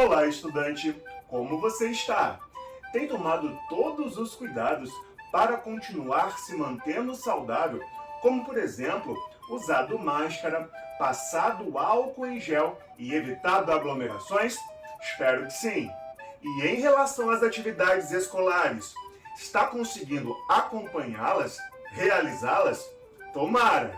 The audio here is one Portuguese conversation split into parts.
Olá, estudante! Como você está? Tem tomado todos os cuidados para continuar se mantendo saudável, como, por exemplo, usado máscara, passado álcool em gel e evitado aglomerações? Espero que sim! E em relação às atividades escolares, está conseguindo acompanhá-las, realizá-las? Tomara!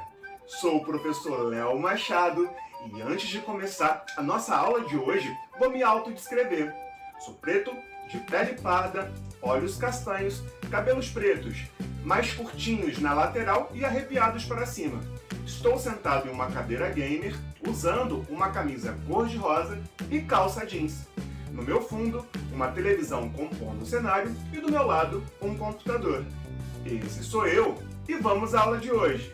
Sou o professor Léo Machado e antes de começar a nossa aula de hoje, vou me autodescrever. Sou preto, de pele parda, olhos castanhos, cabelos pretos, mais curtinhos na lateral e arrepiados para cima. Estou sentado em uma cadeira gamer, usando uma camisa cor-de-rosa e calça jeans. No meu fundo, uma televisão compondo o cenário e do meu lado, um computador. Esse sou eu e vamos à aula de hoje.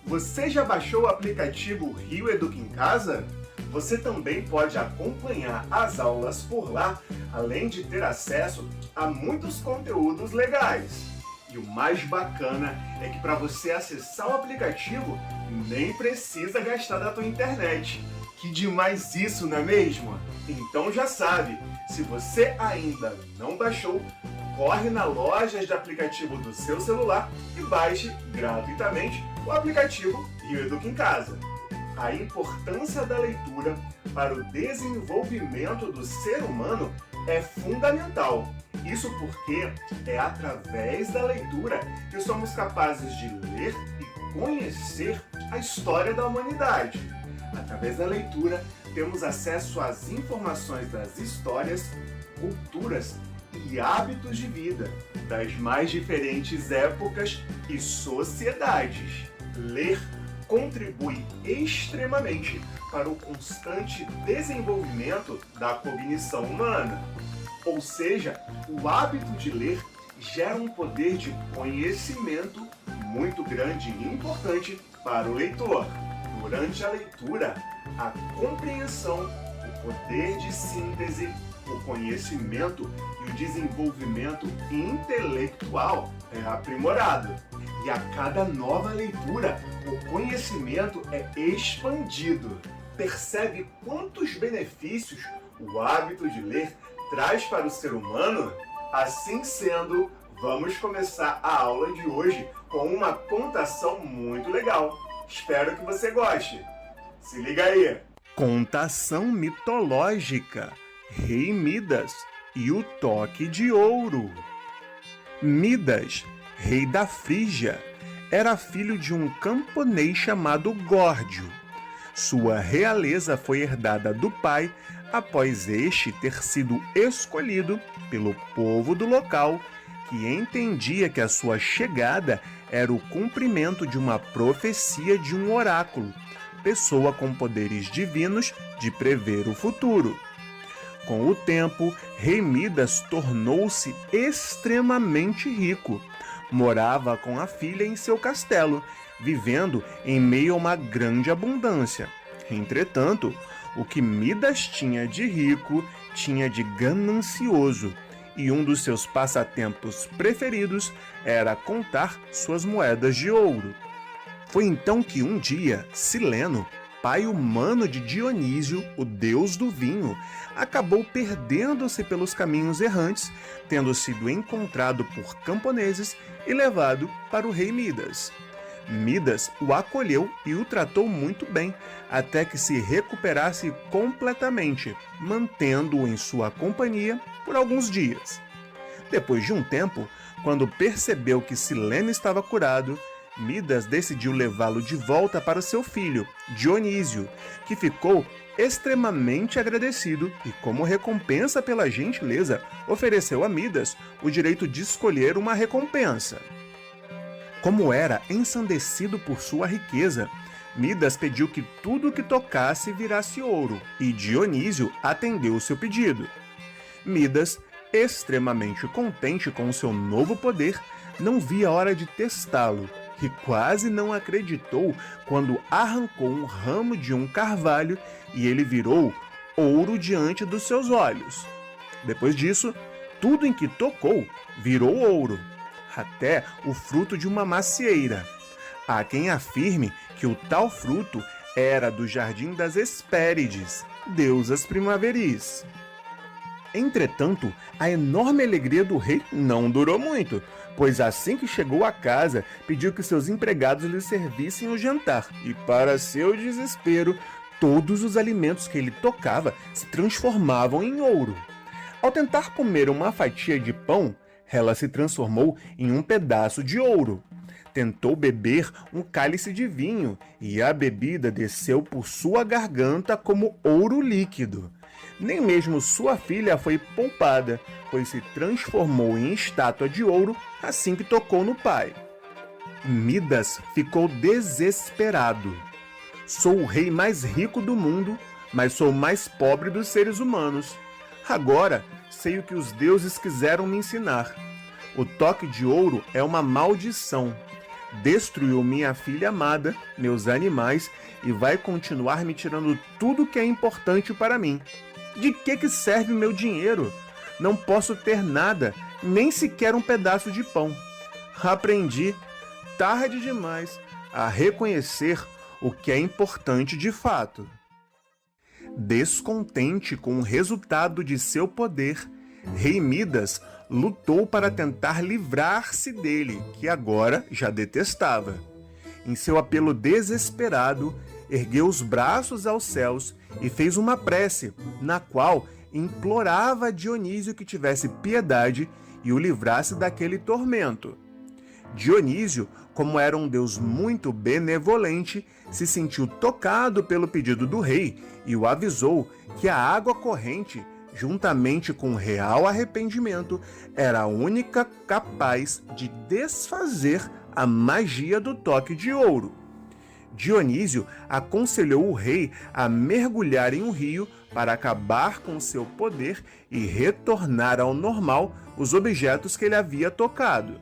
Você já baixou o aplicativo Rio Educa em Casa? Você também pode acompanhar as aulas por lá, além de ter acesso a muitos conteúdos legais. E o mais bacana é que para você acessar o aplicativo, nem precisa gastar da tua internet. Que demais isso, não é mesmo? Então já sabe, se você ainda não baixou, corre na loja de aplicativo do seu celular e baixe gratuitamente o aplicativo Rio Educa em Casa. A importância da leitura para o desenvolvimento do ser humano é fundamental. Isso porque é através da leitura que somos capazes de ler e conhecer a história da humanidade. Através da leitura, temos acesso às informações das histórias, culturas e hábitos de vida das mais diferentes épocas e sociedades. Ler contribui extremamente para o constante desenvolvimento da cognição humana. Ou seja, o hábito de ler gera um poder de conhecimento muito grande e importante para o leitor. Durante a leitura, a compreensão, o poder de síntese, o conhecimento e o desenvolvimento intelectual é aprimorado. E a cada nova leitura, o conhecimento é expandido. Percebe quantos benefícios o hábito de ler traz para o ser humano? Assim sendo, vamos começar a aula de hoje com uma contação muito legal. Espero que você goste. Se liga aí! Contação mitológica. Rei Midas e o toque de ouro. Midas, rei da Frígia, era filho de um camponês chamado Górdio. Sua realeza foi herdada do pai após este ter sido escolhido pelo povo do local, que entendia que a sua chegada era o cumprimento de uma profecia de um oráculo, pessoa com poderes divinos de prever o futuro. Com o tempo, Rei Midas tornou-se extremamente rico. Morava com a filha em seu castelo, vivendo em meio a uma grande abundância. Entretanto, o que Midas tinha de rico, tinha de ganancioso, e um dos seus passatempos preferidos era contar suas moedas de ouro. Foi então que um dia, Sileno, pai humano de Dionísio, o deus do vinho, acabou perdendo-se pelos caminhos errantes, tendo sido encontrado por camponeses e levado para o rei Midas. Midas o acolheu e o tratou muito bem, até que se recuperasse completamente, mantendo-o em sua companhia por alguns dias. Depois de um tempo, quando percebeu que Sileno estava curado, Midas decidiu levá-lo de volta para seu filho, Dionísio, que ficou extremamente agradecido e, como recompensa pela gentileza, ofereceu a Midas o direito de escolher uma recompensa. Como era ensandecido por sua riqueza, Midas pediu que tudo o que tocasse virasse ouro, e Dionísio atendeu o seu pedido. Midas, extremamente contente com o seu novo poder, não via a hora de testá-lo, e quase não acreditou quando arrancou um ramo de um carvalho e ele virou ouro diante dos seus olhos. Depois disso, tudo em que tocou virou ouro, até o fruto de uma macieira. Há quem afirme que o tal fruto era do jardim das Hespérides, deusas primaveris. Entretanto, a enorme alegria do rei não durou muito, pois assim que chegou à casa, pediu que seus empregados lhe servissem o jantar, e para seu desespero, todos os alimentos que ele tocava se transformavam em ouro. Ao tentar comer uma fatia de pão, ela se transformou em um pedaço de ouro. Tentou beber um cálice de vinho, e a bebida desceu por sua garganta como ouro líquido. Nem mesmo sua filha foi poupada, pois se transformou em estátua de ouro assim que tocou no pai. Midas ficou desesperado. Sou o rei mais rico do mundo, mas sou o mais pobre dos seres humanos. Agora sei o que os deuses quiseram me ensinar. O toque de ouro é uma maldição. Destruiu minha filha amada, meus animais, e vai continuar me tirando tudo que é importante para mim. De que serve meu dinheiro? Não posso ter nada, nem sequer um pedaço de pão. Aprendi, tarde demais, a reconhecer o que é importante de fato. Descontente com o resultado de seu poder, Rei Midas lutou para tentar livrar-se dele, que agora já detestava. Em seu apelo desesperado, ergueu os braços aos céus e fez uma prece, na qual implorava a Dionísio que tivesse piedade e o livrasse daquele tormento. Dionísio, como era um deus muito benevolente, se sentiu tocado pelo pedido do rei e o avisou que a água corrente, juntamente com real arrependimento, era a única capaz de desfazer a magia do toque de ouro. Dionísio aconselhou o rei a mergulhar em um rio para acabar com seu poder e retornar ao normal os objetos que ele havia tocado.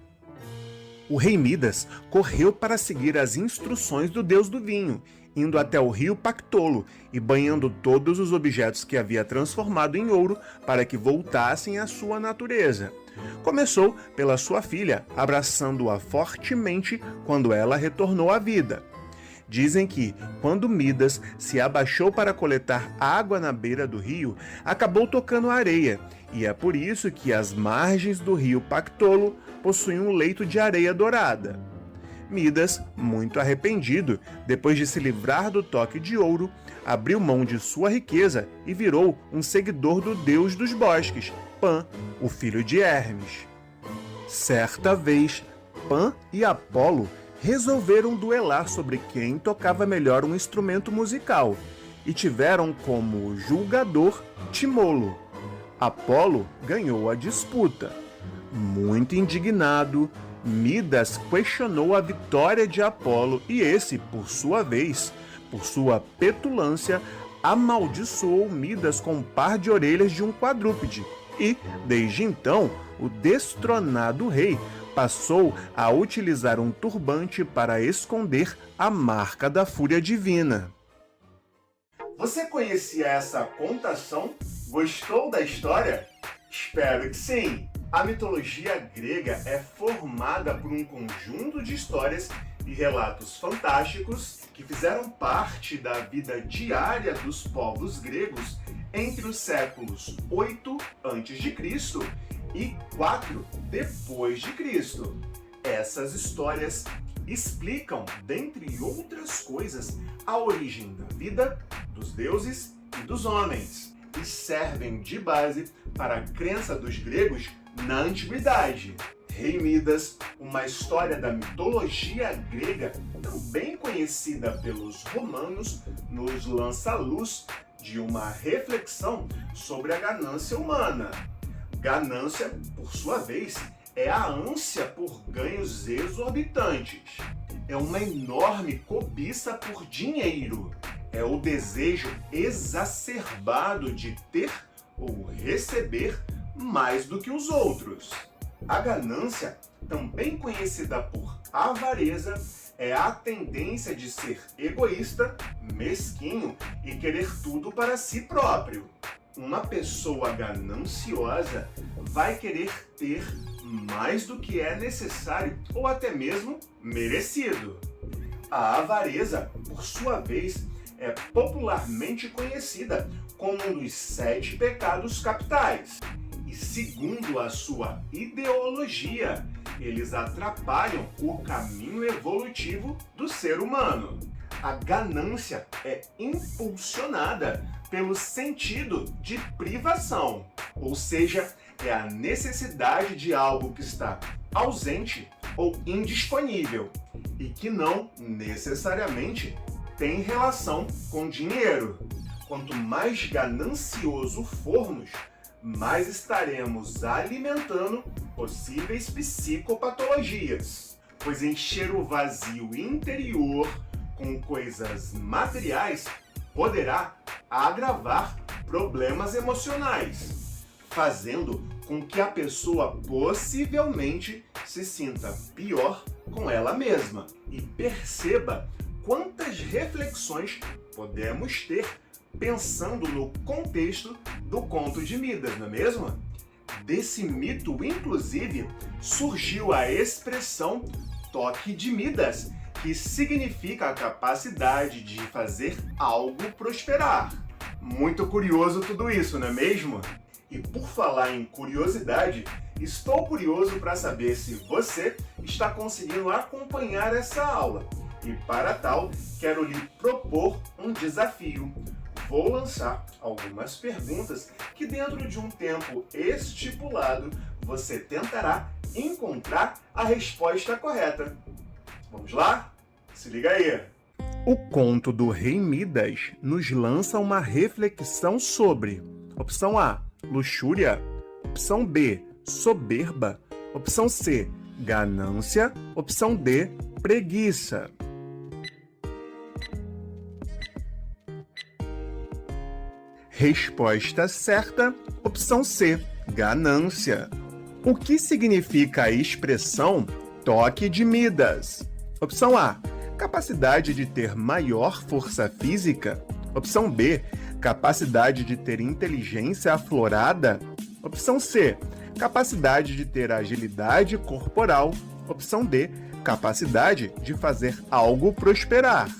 O rei Midas correu para seguir as instruções do deus do vinho, indo até o rio Pactolo e banhando todos os objetos que havia transformado em ouro para que voltassem à sua natureza. Começou pela sua filha, abraçando-a fortemente quando ela retornou à vida. Dizem que, quando Midas se abaixou para coletar água na beira do rio, acabou tocando a areia, e é por isso que as margens do rio Pactolo possuem um leito de areia dourada. Midas, muito arrependido, depois de se livrar do toque de ouro, abriu mão de sua riqueza e virou um seguidor do deus dos bosques, Pan, o filho de Hermes. Certa vez, Pan e Apolo resolveram duelar sobre quem tocava melhor um instrumento musical e tiveram como julgador Timolo. Apolo ganhou a disputa. Muito indignado, Midas questionou a vitória de Apolo e esse, por sua vez, por sua petulância, amaldiçoou Midas com um par de orelhas de um quadrúpede e, desde então, o destronado rei passou a utilizar um turbante para esconder a marca da fúria divina. Você conhecia essa contação? Gostou da história? Espero que sim! A mitologia grega é formada por um conjunto de histórias e relatos fantásticos que fizeram parte da vida diária dos povos gregos entre os séculos 8 a.C. e 4 depois de Cristo. Essas histórias explicam, dentre outras coisas, a origem da vida, dos deuses e dos homens, e servem de base para a crença dos gregos na antiguidade. Rei Midas, uma história da mitologia grega, também conhecida pelos romanos, nos lança a luz de uma reflexão sobre a ganância humana. Ganância, por sua vez, é a ânsia por ganhos exorbitantes. É uma enorme cobiça por dinheiro. É o desejo exacerbado de ter ou receber mais do que os outros. A ganância, também conhecida por avareza, é a tendência de ser egoísta, mesquinho e querer tudo para si próprio. Uma pessoa gananciosa vai querer ter mais do que é necessário ou até mesmo merecido. A avareza, por sua vez, é popularmente conhecida como um dos 7 pecados capitais. E segundo a sua ideologia, eles atrapalham o caminho evolutivo do ser humano. A ganância é impulsionada pelo sentido de privação, ou seja, é a necessidade de algo que está ausente ou indisponível e que não necessariamente tem relação com dinheiro. Quanto mais ganancioso formos, mais estaremos alimentando possíveis psicopatologias, pois encher o vazio interior com coisas materiais poderá agravar problemas emocionais, fazendo com que a pessoa possivelmente se sinta pior com ela mesma. E perceba quantas reflexões podemos ter pensando no contexto do conto de Midas, não é mesmo? Desse mito, inclusive, surgiu a expressão toque de Midas, que significa a capacidade de fazer algo prosperar. Muito curioso tudo isso, não é mesmo? E por falar em curiosidade, estou curioso para saber se você está conseguindo acompanhar essa aula. E para tal, quero lhe propor um desafio. Vou lançar algumas perguntas que dentro de um tempo estipulado você tentará encontrar a resposta correta. Vamos lá? Se liga aí! O conto do Rei Midas nos lança uma reflexão sobre: opção A, luxúria; opção B, soberba; opção C, ganância; opção D, preguiça. Resposta certa, opção C, ganância. O que significa a expressão toque de Midas? Opção A, capacidade de ter maior força física. Opção B, capacidade de ter inteligência aflorada. Opção C, capacidade de ter agilidade corporal. Opção D, capacidade de fazer algo prosperar.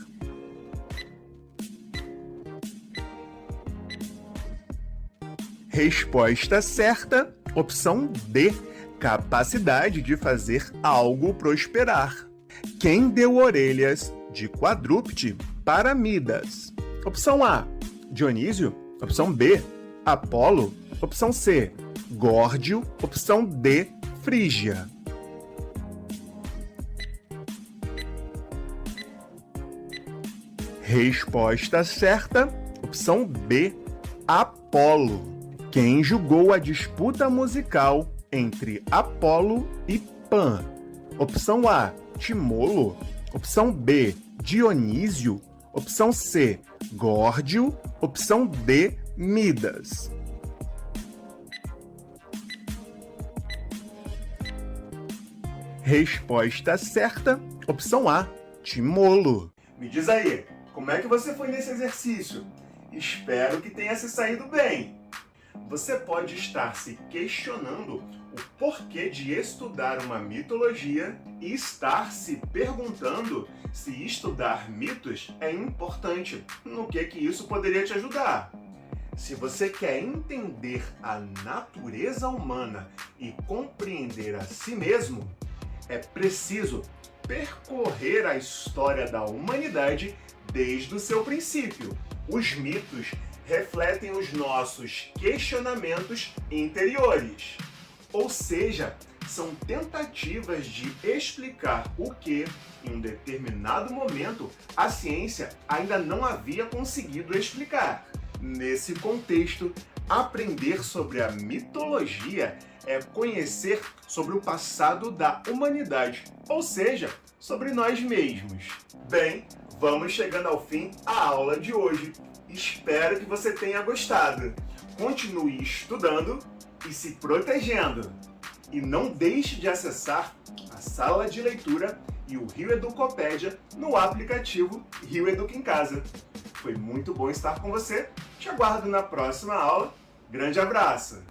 Resposta certa, opção D, capacidade de fazer algo prosperar. Quem deu orelhas de quadrúpede para Midas? Opção A, Dionísio. Opção B, Apolo. Opção C, Górdio. Opção D, Frígia. Resposta certa, opção B, Apolo. Quem julgou a disputa musical entre Apolo e Pan? Opção A, Timolo. Opção B, Dionísio. Opção C, Górdio. Opção D, Midas. Resposta certa, opção A, Timolo. Me diz aí, como é que você foi nesse exercício? Espero que tenha se saído bem. Você pode estar se questionando o porquê de estudar uma mitologia e estar se perguntando se estudar mitos é importante. No que isso poderia te ajudar? Se você quer entender a natureza humana e compreender a si mesmo, é preciso percorrer a história da humanidade desde o seu princípio. Os mitos refletem os nossos questionamentos interiores, ou seja, são tentativas de explicar o que, em um determinado momento, a ciência ainda não havia conseguido explicar. Nesse contexto, aprender sobre a mitologia é conhecer sobre o passado da humanidade, ou seja, sobre nós mesmos. Bem, vamos chegando ao fim da aula de hoje. Espero que você tenha gostado. Continue estudando e se protegendo. E não deixe de acessar a sala de leitura e o Rio Educopédia no aplicativo Rio Educa em Casa. Foi muito bom estar com você. Te aguardo na próxima aula. Grande abraço!